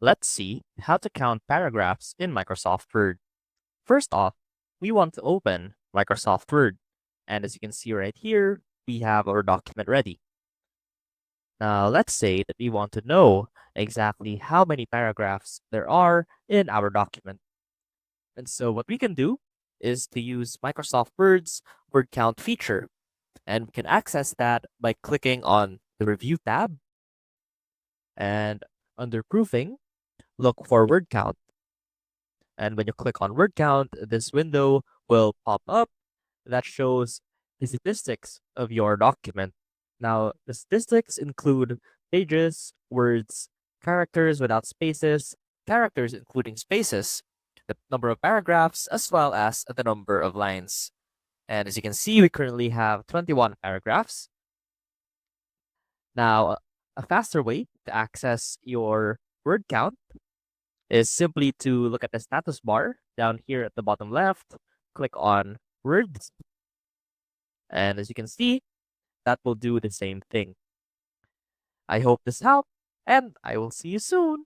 Let's see how to count paragraphs in Microsoft Word. First off, we want to open Microsoft Word. And as you can see right here, we have our document ready. Now, let's say that we want to know exactly how many paragraphs there are in our document. And so what we can do is to use Microsoft Word's word count feature. And we can access that by clicking on the Review tab and under Proofing, look for word count. And when you click on word count, this window will pop up that shows the statistics of your document. Now, the statistics include pages, words, characters without spaces, characters including spaces, the number of paragraphs, as well as the number of lines. And as you can see, we currently have 21 paragraphs. Now, a faster way to access your word count is simply to look at the status bar down here at the bottom left, click on words, and as you can see, that will do the same thing. I hope this helped, and I will see you soon.